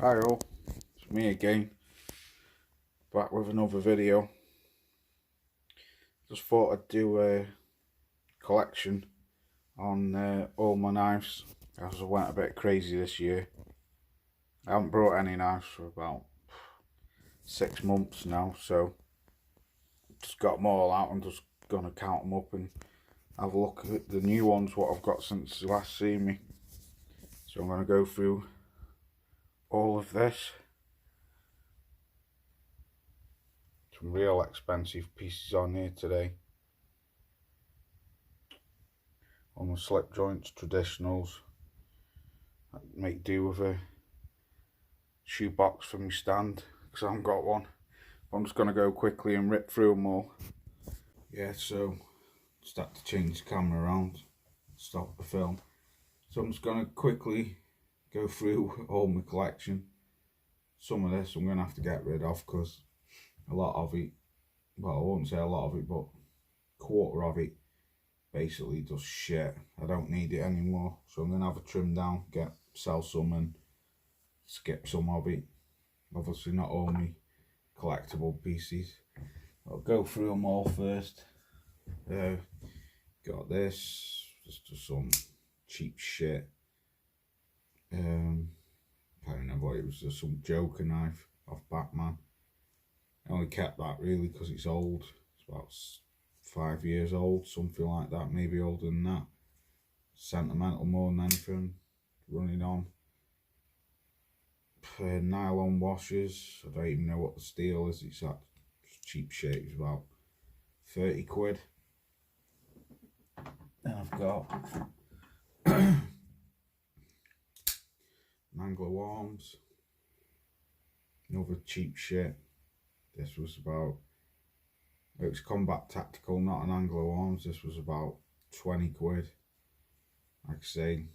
Hi all, it's me again, back with another video. Just thought I'd do a collection on all my knives, as I went a bit crazy this year. I haven't brought any knives for about 6 months now, so just got them all out and just gonna count them up and have a look at the new ones, what I've got since you last seen me. So I'm gonna go through all of this. Some real expensive pieces on here today. On the slip joints, traditionals. I make do with a shoebox for my stand because I haven't got one. I'm just going to go quickly and rip through them all. Yeah, so start to change the camera around, stop the film. So I'm just going to quickly go through all my collection. Some of this I'm going to have to get rid of because a lot of it, well, I won't say a lot of it, but quarter of it basically just shit. I don't need it anymore, so I'm going to have a trim down, sell some and skip some of it. Obviously not all my collectible pieces. I'll go through them all first. Got this, just some cheap shit. Can't remember what it was, just some Joker knife off Batman. I only kept that really because it's old. It's about 5 years old, something like that, maybe older than that. Sentimental more than anything. Running on nylon washers. I don't even know what the steel is. It's that cheap shit. It's about 30 quid. Then I've got Anglo arms. Another cheap shit. This was about, it was combat tactical, not an Anglo arms. This was about 20 quid. Like I say,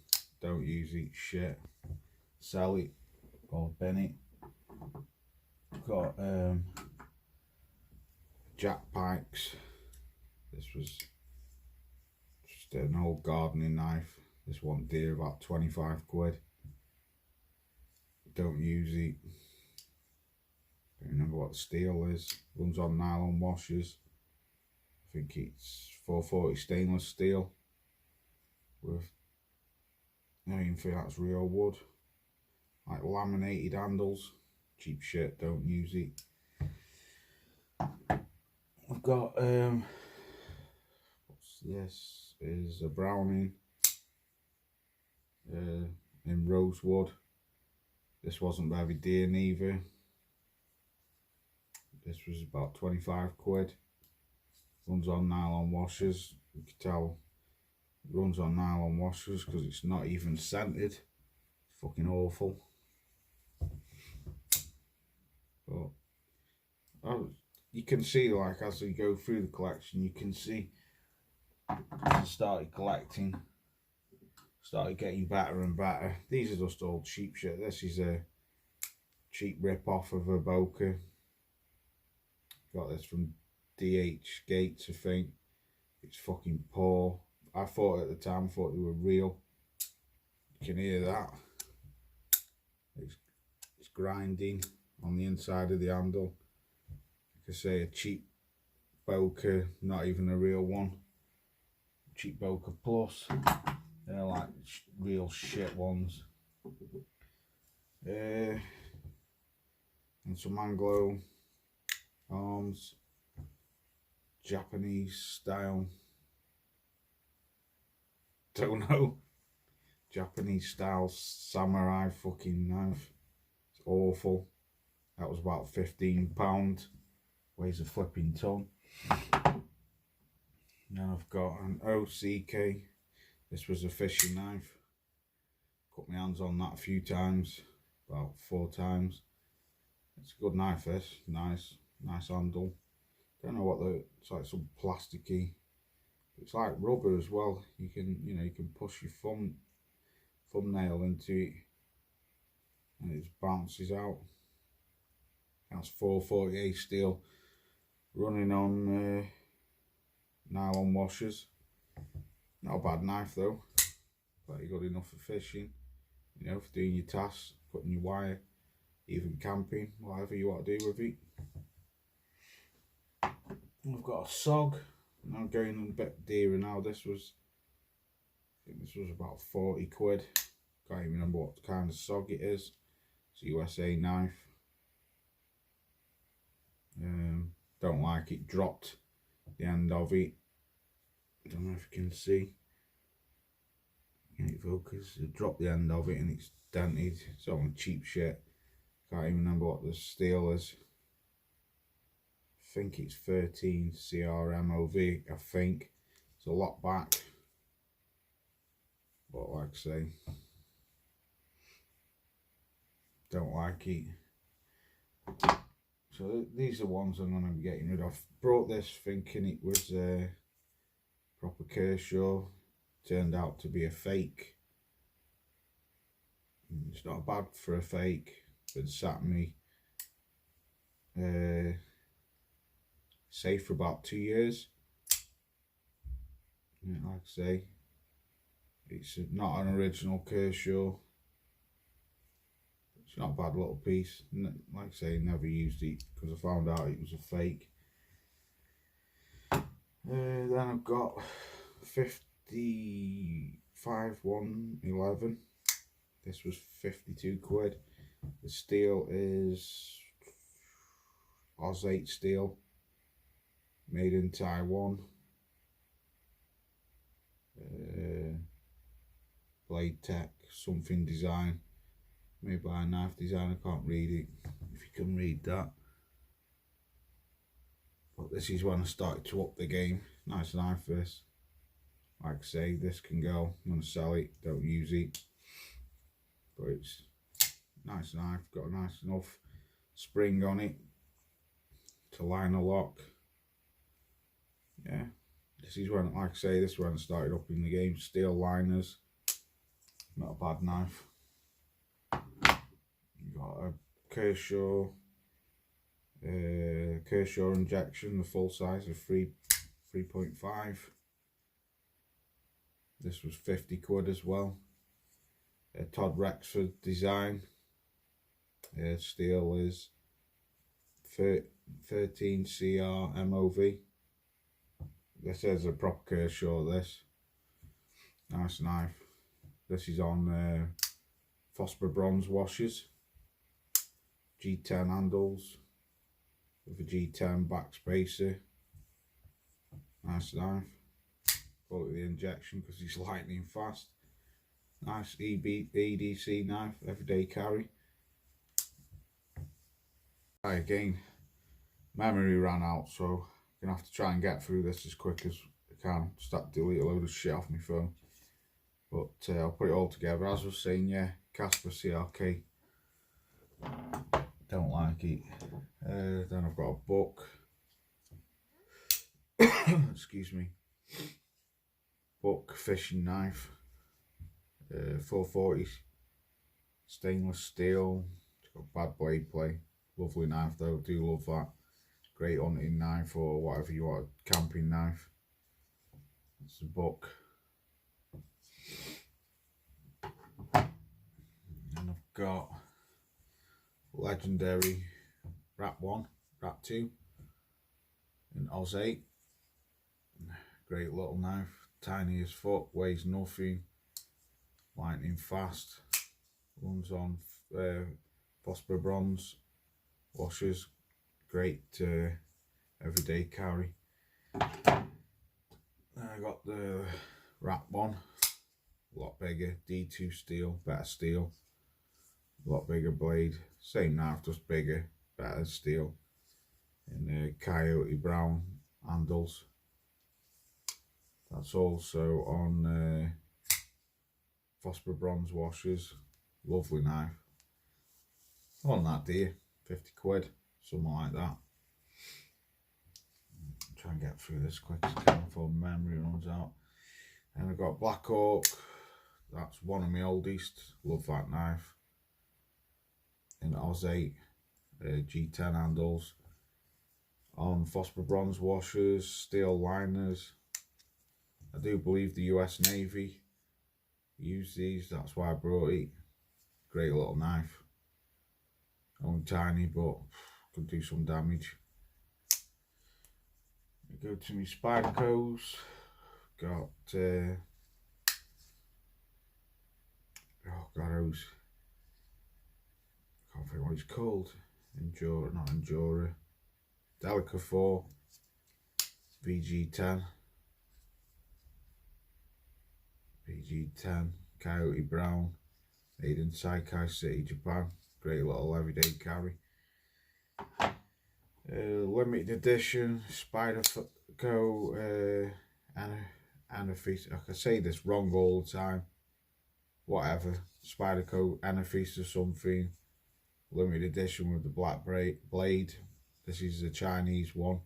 don't use it, shit. Sell it or bin it. Got jack pikes. This was just an old gardening knife. This one dear, about 25 quid. Don't use it. Don't remember what the steel is. Runs on nylon washers. I think it's 440 stainless steel with, I don't even think that's real wood. Like laminated handles. Cheap shit, don't use it. I've got what's this? Is a Browning in rosewood. This wasn't very dear neither. This was about 25 quid. Runs on nylon washers. You can tell it runs on nylon washers because it's not even scented. It's fucking awful. But you can see, like, as you go through the collection, you can see I started collecting, started getting better and better. These are just all cheap shit. This is a cheap rip-off of a Boker. Got this from DH Gates, I think. It's fucking poor. I thought at the time, I thought they were real. You can hear that. It's grinding on the inside of the handle. Like I say, a cheap Boker, not even a real one. Cheap Boker Plus. They're like real shit ones. And some Anglo arms. Japanese style. Don't know. Japanese style samurai fucking knife. It's awful. That was about £15. Weighs a flipping ton. Now I've got an OCK. This was a fishing knife. Cut my hands on that a few times, about 4 times. It's a good knife, this. Nice handle. Don't know what it's like, some plasticky. It's like rubber as well. You can push your thumbnail into it and it just bounces out. That's 448 steel, running on nylon washers. Not a bad knife though. Plenty good enough for fishing, for doing your tasks, putting your wire. even camping, whatever you want to do with it. We've got a SOG. I'm going a bit dearer now. I think this was about 40 quid. Can't even remember what kind of SOG it is. It's a USA knife. Don't like it dropped the end of it. Don't know if you can see. Can it focus? It dropped the end of it and it's dented. It's all cheap shit. Can't even remember what the steel is. I think it's 13 CRMOV. I think it's a lot back. But like I say, don't like it. So these are ones I'm going to be getting rid of. Brought this thinking it was a proper Kershaw. Turned out to be a fake. It's not bad for a fake. But sat me safe for about 2 years. Yeah, like I say, it's not an original Kershaw. It's not a bad little piece. Like I say, never used it because I found out it was a fake. Then I've got 55 111. This was 52 quid. The steel is Oz8 steel, made in Taiwan. Blade Tech something design, made by a knife designer. I can't read it, if you can read that. But this is when I started to up the game. Nice knife this. Like I say, this can go. I'm going to sell it, don't use it. But it's a nice knife, got a nice enough spring on it to line a lock. Yeah, this is when, like I say, this is when I started up in the game. Steel liners, not a bad knife. Got a Kershaw, Kershaw injection, the full size of 3.5. This was 50 quid as well. Todd Rexford design. Steel is 13 CR MOV. This is a proper Kershaw. This nice knife. This is on Phosphor bronze washers. G10 handles with a G10 backspacer. Nice knife. Call it the injection because it's lightning fast. Nice EDC knife, everyday carry. Right, again, memory ran out, so I'm gonna have to try and get through this as quick as I can. Start delete a load of shit off my phone. But I'll put it all together. As I was saying, yeah, Casper CRK. Don't like it. Then I've got a Buck. Excuse me. Buck fishing knife. 440 stainless steel. It's got bad blade play. Lovely knife though. Do love that. Great hunting knife or whatever you want. Camping knife. It's a Buck. And I've got legendary Rap 1, Rap 2 in Oz8. Great little knife, tiny as fuck, weighs nothing, lightning fast, runs on Phosphor bronze washers, great everyday carry. Then I got the Rap 1, a lot bigger, D2 steel, better steel, a lot bigger blade, same knife, just bigger, better steel, and Coyote brown handles. That's also on Phosphor bronze washers. Lovely knife. On that dear, 50 quid, something like that. Try and get through this quick as I can before memory runs out. And I've got Black Hawk. That's one of my oldest. Love that knife. In Oz8, G10 handles. On Phosphor bronze washers, steel liners. I do believe the US Navy use these, that's why I brought it. Great little knife. Only tiny, but could do some damage. I go to my Spydercos. Got oh god, can't think what it's called. Endura, not Endura. Delica 4, VG10, Coyote Brown, made in Saikai City, Japan. Great little everyday carry. Limited edition Spyderco Anafis. I can say this wrong all the time. Whatever. Spyderco Anafis or something. Limited edition with the black blade. This is a Chinese one,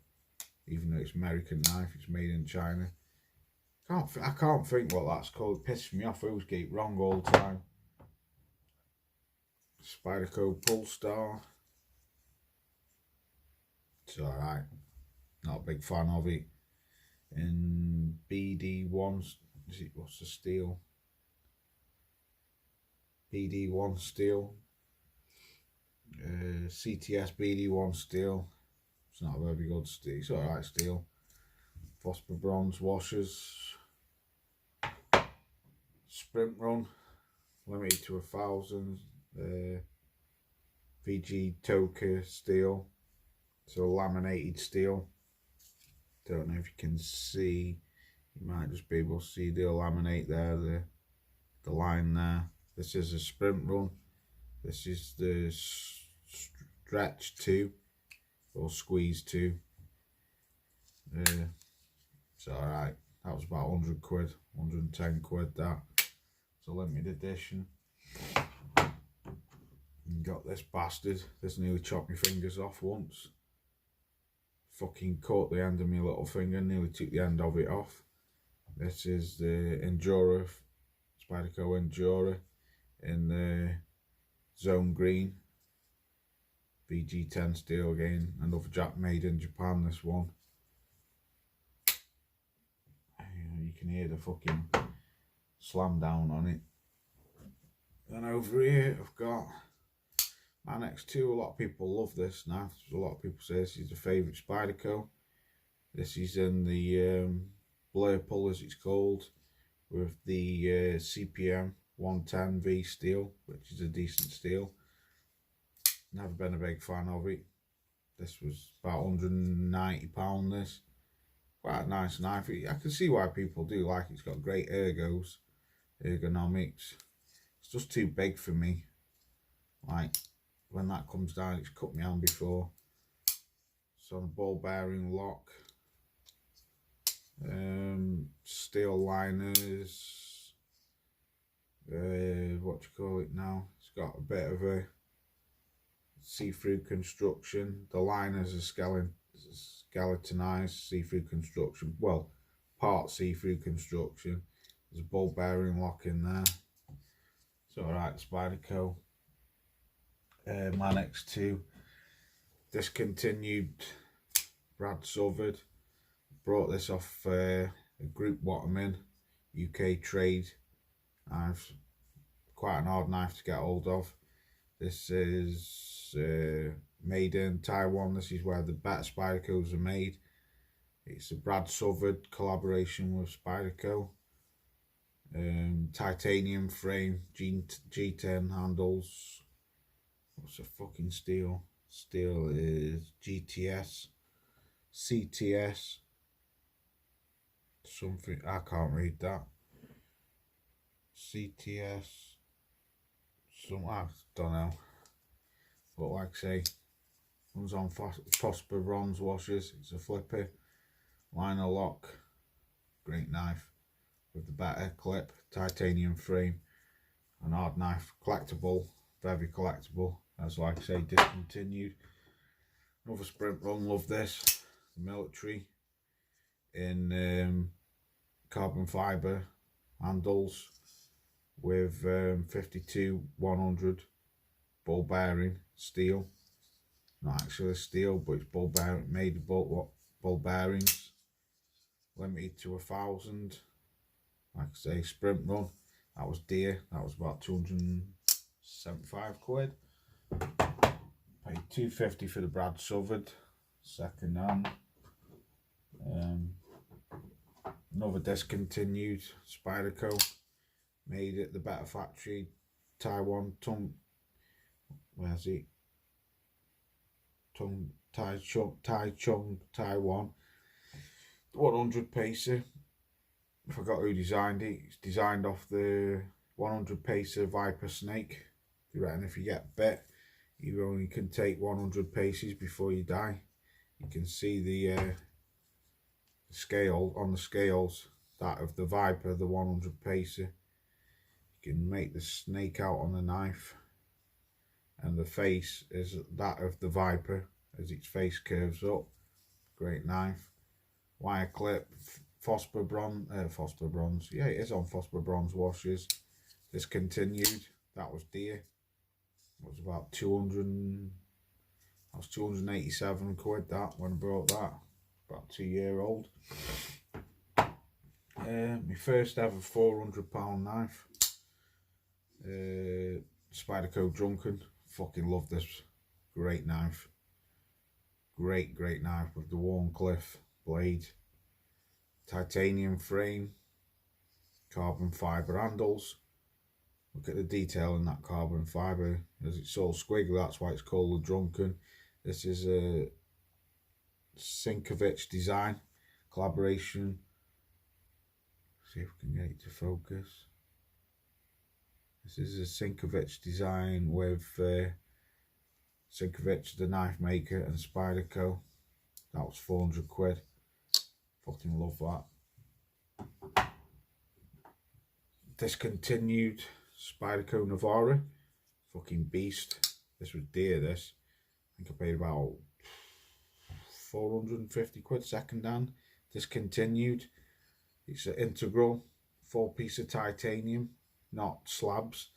even though it's American knife. It's made in China. I can't think what that's called. It pisses me off. I always get it wrong all the time. Spyderco Polestar. It's alright. Not a big fan of it. In BD1, what's the steel? BD1 steel. CTS BD1 steel. It's not a very good steel. It's alright steel. Phosphor bronze washers. Sprint run. Limited to 1,000. VG Toka steel. So laminated steel. Don't know if you can see. You might just be able to see the laminate there, the line there. This is a sprint run. This is the stretch 2 or squeeze 2. It's alright. That was about 100 quid, 110 quid that. It's a limited edition. And got this bastard. This nearly chopped my fingers off once. Fucking caught the end of my little finger, nearly took the end of it off. This is the Endura, Spyderco Endura in the Zone Green. VG10 steel again, another made in Japan, this one. You can hear the fucking slam down on it. Then over here I've got my next two. A lot of people love this knife. A lot of people say this is a favourite Spyderco. This is in the Blair Pull, as it's called, with the CPM 110V steel, which is a decent steel. Never been a big fan of it. This was about £190. This quite a nice knife. I can see why people do like it. It's got great ergonomics. It's just too big for me. Like when that comes down, it's cut my hand before. It's on a ball bearing lock. Steel liners. What do you call it now? It's got a bit of a see-through construction. The liners are skeletonized see-through construction. Well, part see-through construction. There's a ball bearing lock in there. It's alright, Spyderco. My next two, discontinued Brad Southard. Brought this off a Group Waterman UK trade. Quite an hard knife to get hold of. This is made in Taiwan. This is where the better Spydercos are made. It's a Brad Southard collaboration with Spyderco. Titanium frame, G10 handles. What's the fucking steel? Steel is GTS, CTS, something, I can't read that. CTS, I don't know. But like I say, comes on Phosphor bronze washers. It's a flipper, liner lock, great knife with the better clip, titanium frame, an hard knife, collectible, very collectible. As like I say, discontinued. Another sprint run, love this. Military in carbon fibre handles with 52-100 ball bearing steel. Not actually steel, but it's ball bearing, made of ball bearings. Limited to 1,000. Like I say, sprint run. That was dear. That was about 275 quid. Paid £2.50 for the Brad Southard, second hand. Another discontinued Spyderco, made at the Better Factory, Taiwan, where's it? Taichung, Taiwan. 100 pacer. Forgot who designed it. It's designed off the 100 pacer Viper snake. You reckon if you get bit, you only can take 100 paces before you die. You can see the scale on the scales, that of the Viper, the 100 pacer. You can make the snake out on the knife, and the face is that of the Viper as its face curves up. Great knife. Wire clip, phosphor bronze. Yeah, it is on phosphor bronze washers. Discontinued. That was dear. It was about 200. That was 287 quid. That when I bought that, about 2-year-old. My first ever £400 knife. Spyderco Drunken. Fucking love this. Great knife. Great knife with the Wharncliffe blade. Titanium frame. Carbon fibre handles. Look at the detail in that carbon fibre. As it's all squiggly, that's why it's called the Drunken. This is a Sinkovich design. Collaboration. See if we can get it to focus. This is a Sinkovich design with Sinkovich, the knife maker, and Spyderco. That was 400 quid. Fucking love that. Discontinued Spyderco Navara. Fucking beast. This was dear, this. I think I paid about 450 quid second hand. Discontinued. It's an integral, full piece of titanium, not slabs.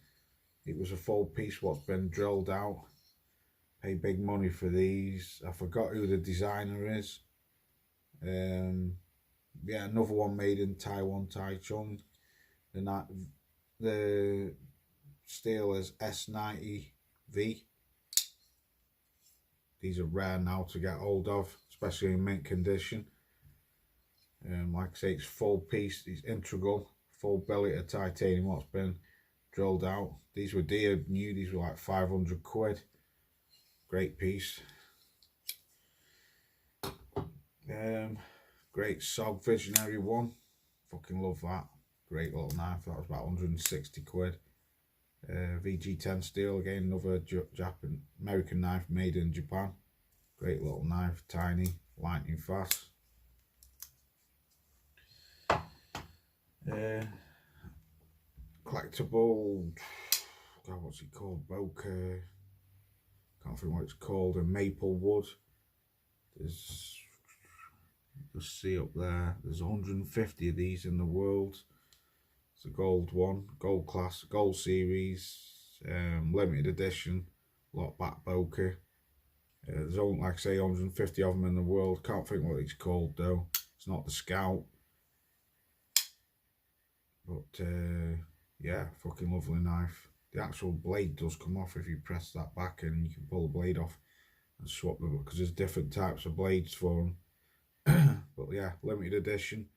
It was a full piece what's been drilled out. Pay big money for these. I forgot who the designer is. Yeah, another one made in Taiwan, Taichung. The steel is S90V. These are rare now to get hold of, especially in mint condition. Like I say, it's full piece, it's integral, full billet of titanium what's been drilled out. These were dear new, these were like 500 quid. Great piece. Great SOG Visionary one. Fucking love that. Great little knife. That was about 160 quid. VG10 steel, again another American knife made in Japan. Great little knife, tiny, lightning fast. Collectible, God, what's it called? Bokeh. Can't think what it's called. A maple wood. There's, you'll see up there. There's 150 of these in the world. It's a gold one, gold class, gold series, limited edition, lot back bokeh. There's only, like I say, 150 of them in the world. Can't think what it's called though. It's not the Scout. But yeah, fucking lovely knife. The actual blade does come off if you press that back, and you can pull the blade off and swap them, because there's different types of blades for them. But yeah, limited edition.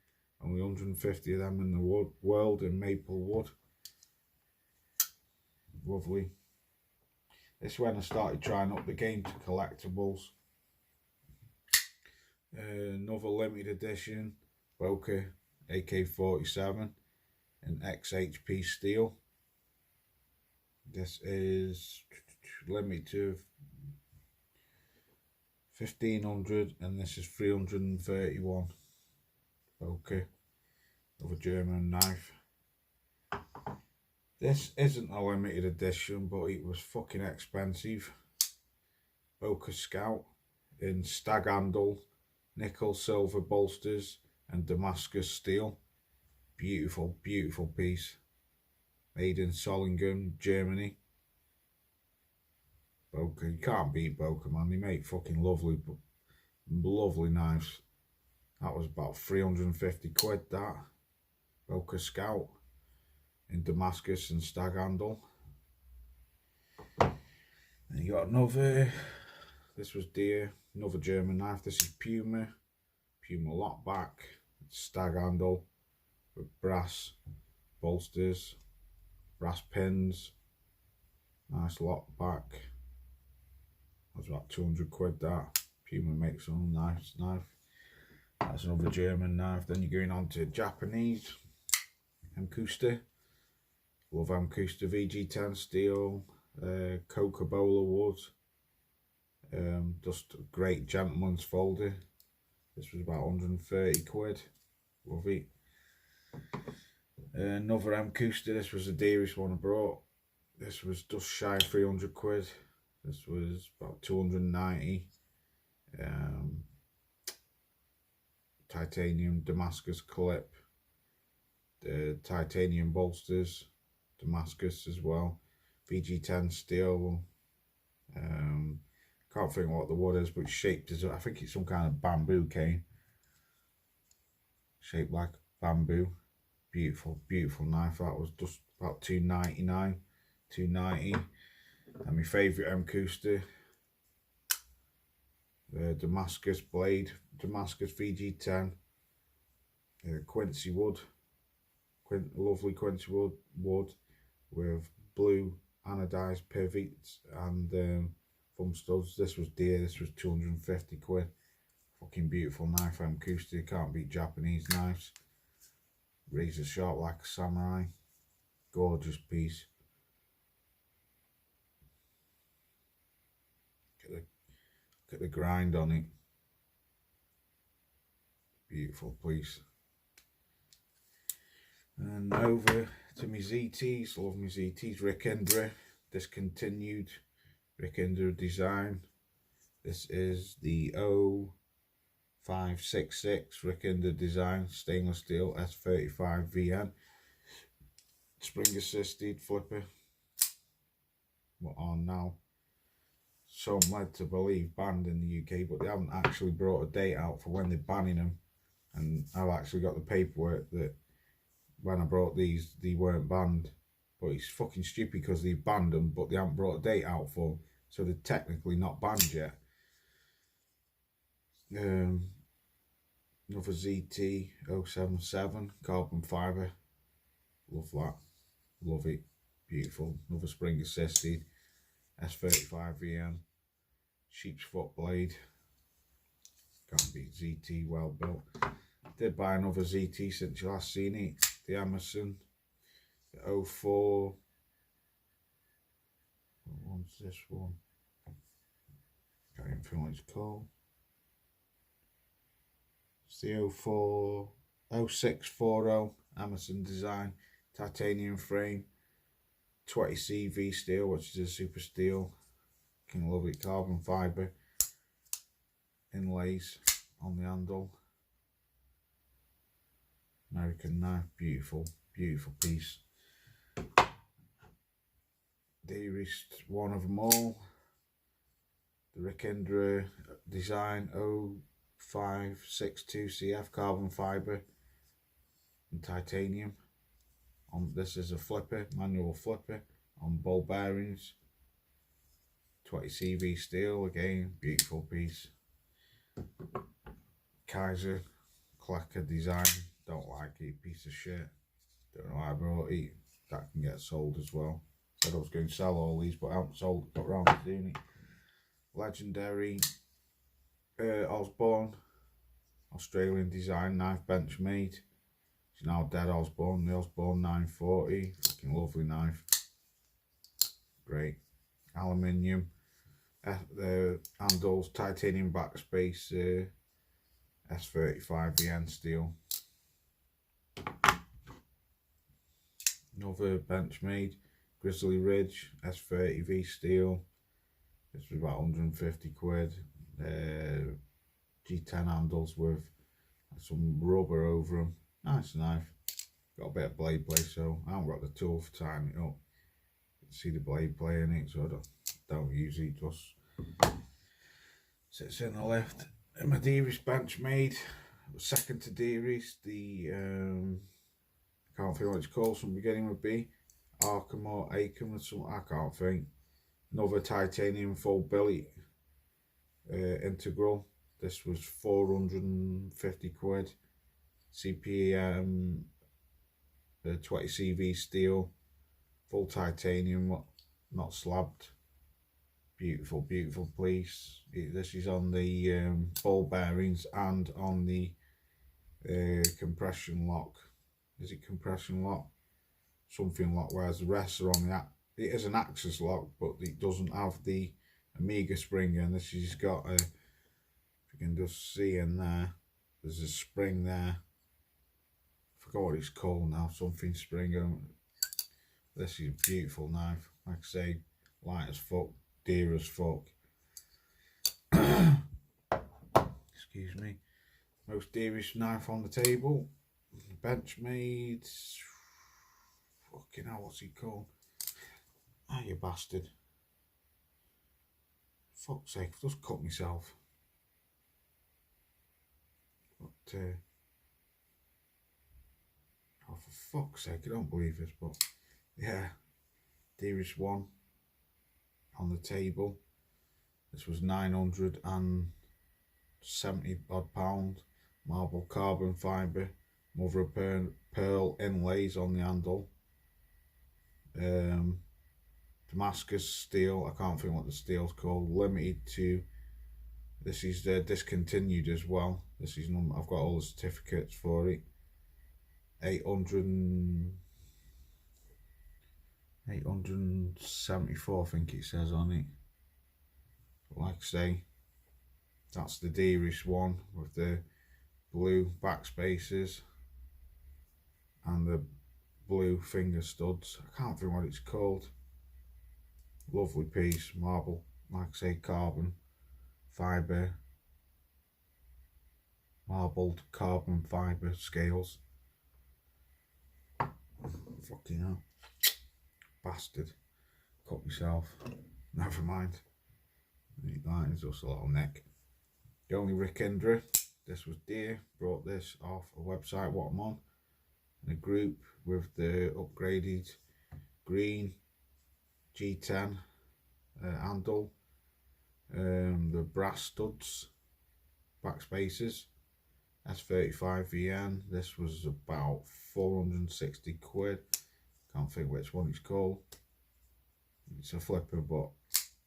Only 150 of them in the world in maple wood. Lovely. This is when I started trying up the game to collectibles. Another limited edition Bokeh AK-47 in XHP steel. This is limited to 1500, and this is 331. Okay, of a German knife. This isn't a limited edition, but it was fucking expensive. Bokeh Scout in stag handle, nickel silver bolsters, and Damascus steel. Beautiful, beautiful piece. Made in Solingen, Germany. Bokeh, you can't beat Bokeh, man. They make fucking lovely knives. That was about 350 quid, that. Bokeh Scout in Damascus and stag handle. And you got another This was deer. Another German knife. This is Puma. Puma lockback. Stag handle with brass bolsters, brass pins. Nice lockback. That's about 200 quid that. Puma makes some nice knife. That's another German knife. Then you're going on to Japanese. Amkusta. Love Amkusta VG10 steel. Coca-Cola wood. Just a great gentleman's folder. This was about 130 quid. Love it. Another Amkusta. This was the dearest one I brought. This was just shy of 300 quid. This was about 290. Titanium Damascus clip. The titanium bolsters. Damascus as well. VG10 steel. Can't think what the wood is, but it's shaped as, I think it's some kind of bamboo cane. Shaped like bamboo. Beautiful, beautiful knife. That was just about 299, 290. And my favourite Amkusta, the Damascus blade, Damascus VG10, Quincy wood, lovely Quincy wood with blue anodized pivots and thumb studs. This was dear. This was 250 quid. Fucking beautiful knife. Amkusta. Can't beat Japanese knives. Razor sharp like a samurai. Gorgeous piece. Look at the grind on it. Beautiful piece. And over to my ZTs. Love my ZTs. Rick Indra. Discontinued. Rick Indra design. This is the 0566 Rick Indra design. Stainless steel S35 VN. Spring assisted flipper. We're on now. So I'm led to believe banned in the UK, but they haven't actually brought a date out for when they're banning them. And I've actually got the paperwork that when I brought these, they weren't banned. But it's fucking stupid because they banned them, but they haven't brought a date out for them. So they're technically not banned yet. Another ZT 077 carbon fibre. Love that. Love it. Beautiful. Another spring assisted S35 VN. Sheep's foot blade. Can't beat ZT, well built. Did buy another ZT since you last seen it. The Emerson. The 04. What one's this one? Can't even feel what it's called. It's the 04, 0640 Emerson design. Titanium frame. 20 CV steel, which is a super steel. Can love it. Carbon fibre. Inlays on the handle. American knife. Beautiful, beautiful piece. Dearest one of them all. The Rick Indra design 0562 CF carbon fibre and titanium. This is a flipper, manual flipper on ball bearings. 20 CV steel again, beautiful piece. Kaiser Clacker design, don't like it, piece of shit. Don't know why I brought it. That can get sold as well. Said I was going to sell all these, but I haven't sold, got round to doing it. Legendary Osborne, Australian design knife, bench made. She's now dead. Osborne, the Osborne 940, fucking lovely knife. Great. Aluminium. The handles, titanium backspace, S35 VN steel. Another bench made, Grizzly Ridge, S30V steel. This was about 150 quid. G10 handles with some rubber over them. Nice knife. Got a bit of blade play, so I haven't got the tool for tying it up. You can see the blade play in it, so I don't use it, just sits in the lift. And my dearest bench made, second to dearest, the I can't think what it's called, some beginning with B, Arkham or Acom or something, I can't think. Another titanium full billet, integral. This was 450 quid. CPM 20 CV steel, full titanium, not slabbed. Beautiful, beautiful piece. This is on the ball bearings and on the compression lock. Is it compression lock? Something lock, whereas the rest are on the, it is an axis lock, but it doesn't have the Omega spring, and this has got a, if you can just see in there, there's a spring there. I forgot what it's called now, something spring. This is a beautiful knife, like I say, light as fuck, dear as fuck. Excuse me. Most dearest knife on the table. Benchmade. Fucking hell, what's he called? Ah, you bastard. Fuck's sake, I've just cut myself. But, oh, for fuck's sake, I don't believe this, but yeah, dearest one on the table. This was 970 odd pound. Marble carbon fibre, mother of pearl inlays on the handle. Damascus steel, I can't think what the steel's called. Limited to, this is discontinued as well. This is I've got all the certificates for it. 874 I think it says on it. But like I say, that's the dearest one with the blue backspaces and the blue finger studs. I can't think what it's called. Lovely piece, marble, like I say, carbon fibre, marbled carbon fibre scales. Fucking hell, bastard, cut myself, never mind. That is just a little neck. The only Rick Indra, this was dear, brought this off a website what I'm on, in a group with the upgraded green G10 handle, the brass studs, backspaces, S35 VN. This was about 460 quid. Can't think which one it's called. It's a flipper, but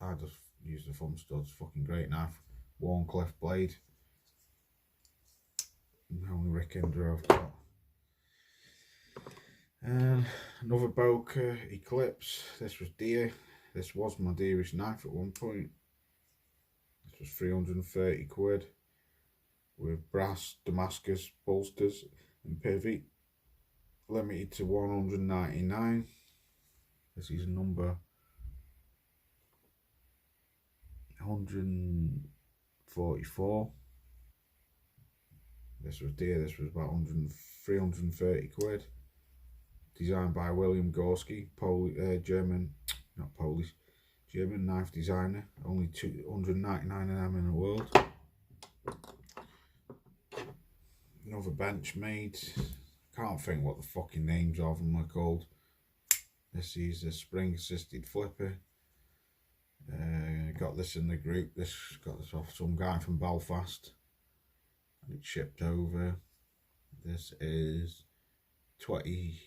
I just use the thumb studs. Fucking great knife. Warncliffe blade. The only Rick Indra I've got. Another Boker Eclipse. This was dear. This was my dearest knife at one point. This was 330 quid with brass Damascus bolsters and pivot. Limited to 199. This is number 144. This was dear. This was about 330 quid. Designed by William Gorski, German knife designer. Only 299 of them in the world. Another Benchmade. Can't think what the fucking names of them are called. This is a spring assisted flipper. Got this in the group. Got this off some guy from Belfast, and it's shipped over. This is 20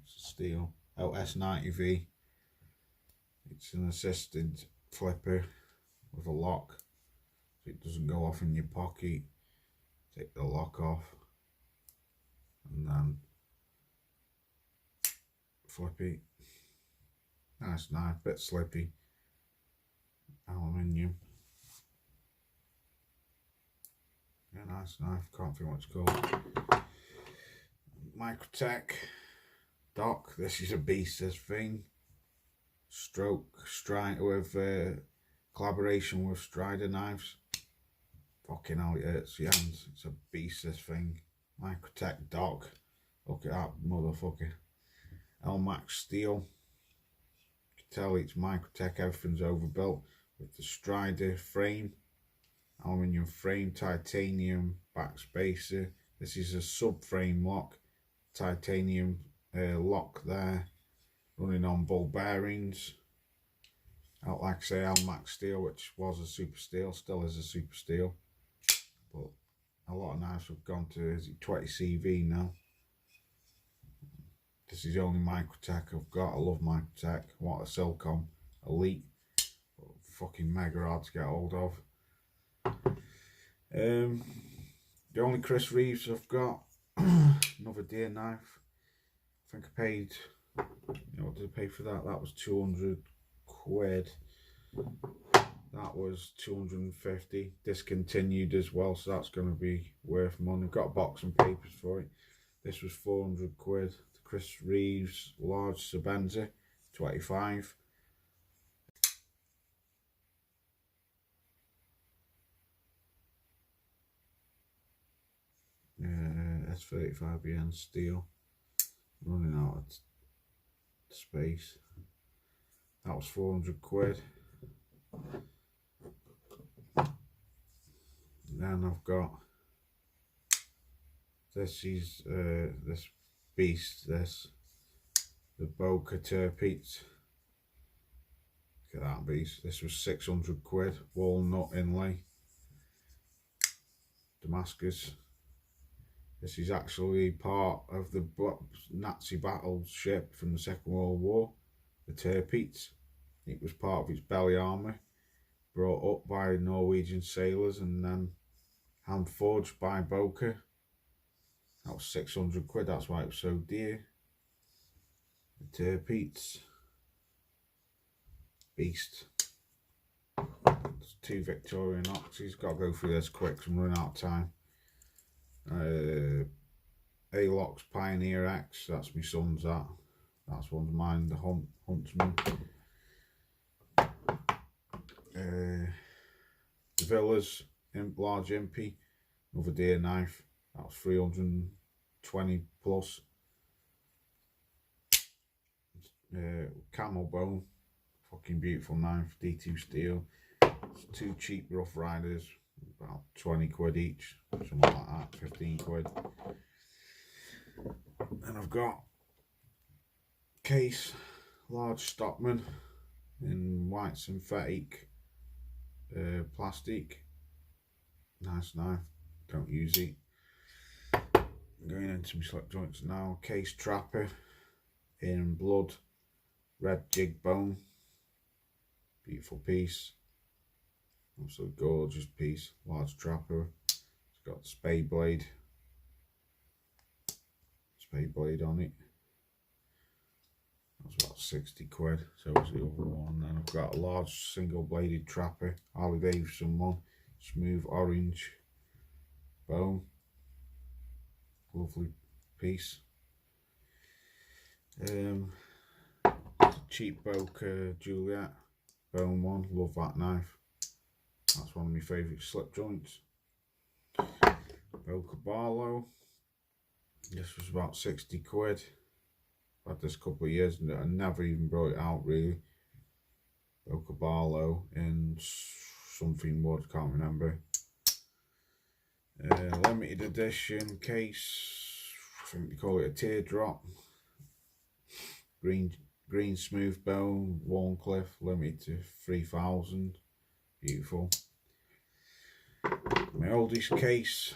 steel S90V. It's an assisted flipper with a lock, so it doesn't go off in your pocket. Take the lock off and then flip it. Nice knife, bit slippy. Aluminium. Yeah, nice knife. Can't think what it's called. Microtech Dock. This is a beast. This thing. Strider with collaboration with Strider knives. Fucking hell, it hurts your hands. It's a beast. This thing. Microtech Dock. Look at that motherfucker. Elmax steel. You can tell it's Microtech. Everything's overbuilt with the Strider frame, aluminium frame, titanium backspacer. This is a subframe lock, titanium lock there, running on ball bearings. Out, like I say, Almax steel, which was a super steel, still is a super steel. But a lot of knives have gone to 20 CV now. This is the only Microtech I've got. I love Microtech. I want a Silcom Elite. But fucking mega hard to get hold of. The only Chris Reeves I've got, another deer knife. I think I paid, what did I pay for that? That was 200 quid. That was 250. Discontinued as well, so that's going to be worth money. I've got a box and papers for it. This was 400 quid. The Chris Reeves large Sebenza, 25. S35BN steel. Running out of space. That was 400 quid. Then I've got this is this beast, the Boca Tirpitz. Look at that beast. This was 600 quid. Walnut inlay. Damascus. This is actually part of the Nazi battleship from the Second World War, the Tirpitz. It was part of its belly armour, brought up by Norwegian sailors and then hand forged by Boca. That was 600 quid, that's why it was so dear. The Tirpitz. Beast. There's 2 Victorian oxys. Got to go through this quick because I'm running out of time. Alox Pioneer X, that's my son's that. That's one of mine, the Huntsman. The Villas large impy, another deer knife. That was 320 plus. Camel bone, fucking beautiful knife, D2 steel. It's 2 cheap Rough Riders, about 20 quid each, something like that, 15 quid. And I've got Case large Stockman in white synthetic plastic. Nice knife, don't use it. I'm going into my slip joints now. Case Trapper in blood, red jig bone, beautiful piece. Also gorgeous piece, large trapper. It's got spade blade on it. That's about 60 quid. So is the other one. And I've got a large single bladed trapper, Harley Davidson one, smooth orange bone. Lovely piece. Cheap Boca Juliet bone one. Love that knife. That's one of my favourite slip joints. Boca Barlow. This was about 60 quid. I've had this a couple of years and I never even brought it out really. Boca Barlow in something wood, can't remember. Limited edition case, I think they call it a teardrop. Green smooth bone, Warncliffe, limited to 3,000. Beautiful. My oldest case,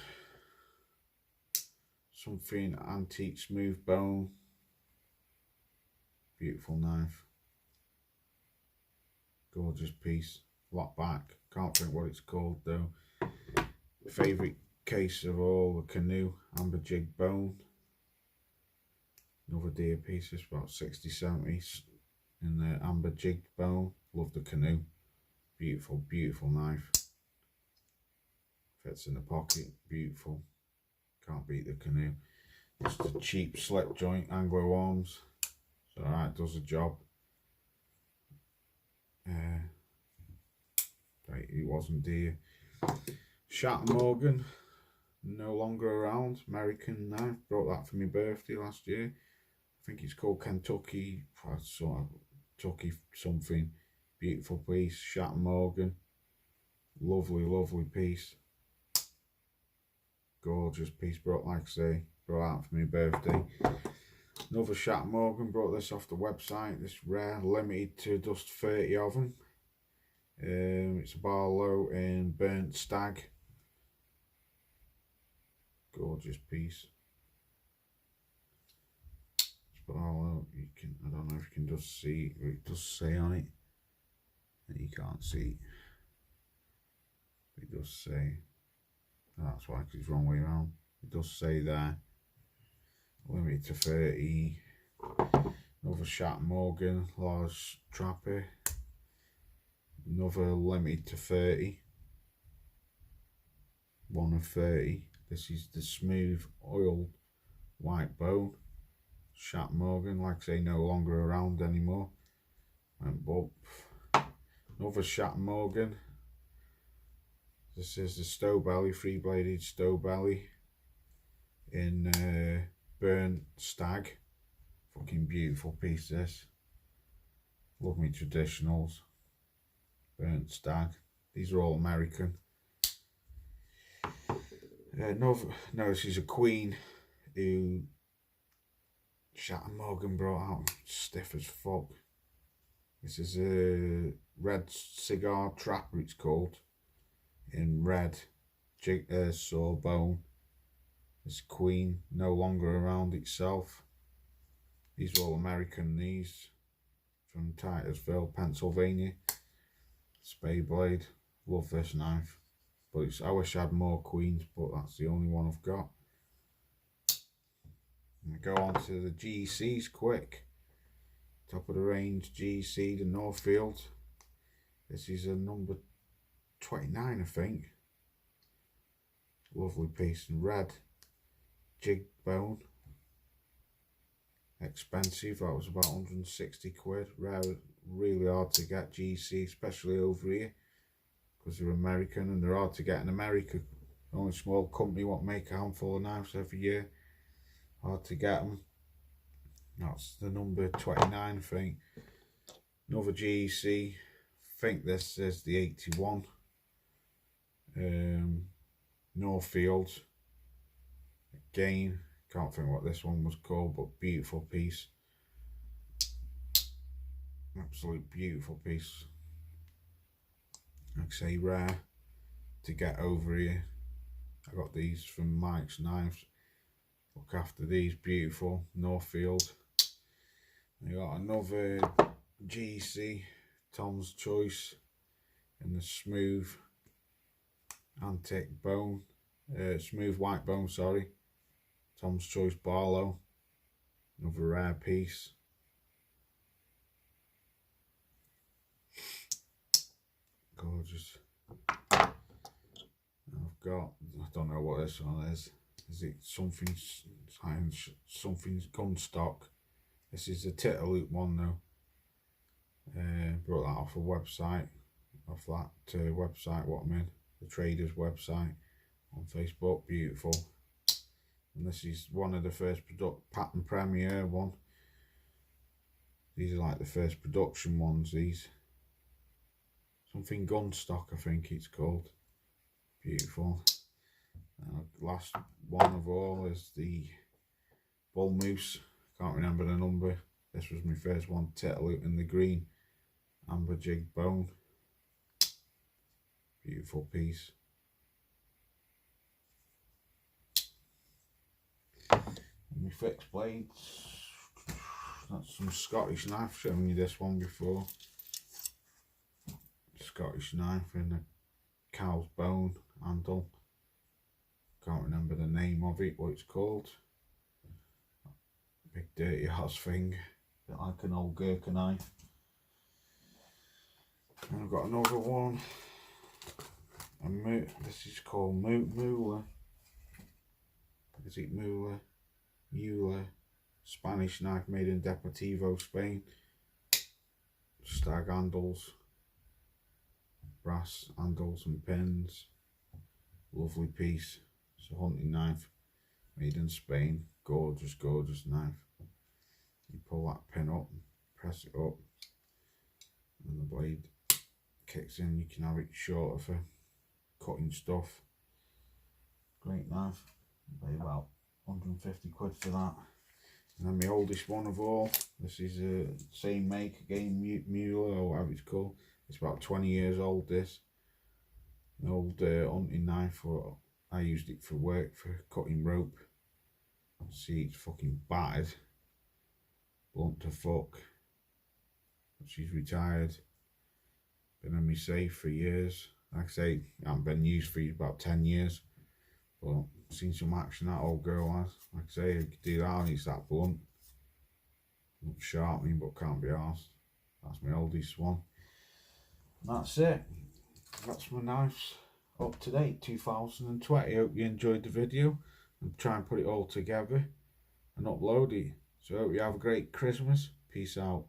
something antique smooth bone. Beautiful knife. Gorgeous piece. Lock back. Can't think what it's called though. Favourite case of all, the Canoe amber jig bone. Another deer piece, it's about 60, 70 in the amber jig bone. Love the Canoe. Beautiful, beautiful knife. Fits in the pocket, beautiful. Can't beat the Canoe. Just a cheap slip joint, Anglo Arms. It's alright, does the job. Right, it wasn't dear. Shatton Morgan, no longer around. American knife, brought that for my birthday last year. I think it's called Kentucky, sort of Kentucky something. Beautiful piece, Shatton Morgan. Lovely, lovely piece. Gorgeous piece, brought, like I say, brought out for my birthday. Another Shatton Morgan, brought this off the website. This rare, limited to just 30 of them. It's a Barlow in Burnt Stag. Gorgeous piece. Barlow, you can, I don't know if you can just see, it does say on it, and you can't see. It does say, that's why, because it's wrong way around. It does say there, limited to 30. Another Shat Morgan, large trapper. Another limited to 30. One of 30. This is the smooth oiled white bone. Shat Morgan, like I say, no longer around anymore. Went up. Another Shat Morgan. This is the Stow Belly, 3-bladed Stow Belly in Burnt Stag. Fucking beautiful piece this. Love me traditionals. Burnt Stag. These are all American. No, this is a Queen who Shat Morgan brought out, stiff as fuck. This is a red cigar trapper, it's called, in red saw bone. This Queen, no longer around itself. These are all American, these from Titusville, Pennsylvania. Spade blade. Love this knife, but I wish I had more Queens, but that's the only one I've got. And go on to the GCs quick. Top of the range GC, the Northfield. This is a number 29, I think. Lovely piece in red. Jig bone. Expensive, that was about 160 quid. Rare, really hard to get GC, especially over here, because they're American and they're hard to get in America. Only a small company what make a handful of knives every year. Hard to get them. That's the number 29, I think. Another GC. I think this is the 81. Northfield. Again, can't think what this one was called, but beautiful piece. Absolute beautiful piece. Like I say, rare to get over here. I got these from Mike's Knives. Look after these, beautiful Northfield. I got another GC, Tom's Choice, in the smooth antique bone, smooth white bone, sorry. Tom's Choice Barlow, another rare piece. Gorgeous. I've got, I don't know what this one is. Is it something gun stock? This is a Titaloop one though. Brought that off a website, off that website what I'm in, the Traders website on Facebook. Beautiful. And this is one of the first pattern premiere one. These are like the first production ones, these. Something gun stock, I think it's called. Beautiful. Last one of all is the Bull Moose. Can't remember the number. This was my first one. Titaloop in the green amber jig bone. Beautiful piece. And my fixed blades. That's some Scottish knife. Shown you this one before. Scottish knife in a cow's bone handle. Can't remember the name of it, what it's called. Big dirty ass thing, bit like an old Gurkha knife. And I've got another one. This is called Mueller. Is it Mueller? Mueller. Spanish knife made in Deportivo, Spain. Stag handles. Brass handles and pins. Lovely piece. It's a hunting knife made in Spain. Gorgeous, gorgeous knife. You pull that pin up, press it up, and the blade kicks in. You can have it shorter for cutting stuff. Great knife. Pay about 150 quid for that. And then my oldest one of all. This is the same make again, Mueller or whatever it's called. It's about 20 years old, this. An old hunting knife. I used it for work, for cutting rope. See, it's fucking battered. Blunt to fuck. She's retired. Been in my safe for years. Like I say, it hasn't been used for about 10 years. But seen some action that old girl has. Like I say, I could do that, and it's that blunt. Not sharpening, but can't be arsed. That's my oldest one. And that's it. That's my knives up to date, 2020. Hope you enjoyed the video. And try and put it all together and upload it. So hope you have a great Christmas. Peace out.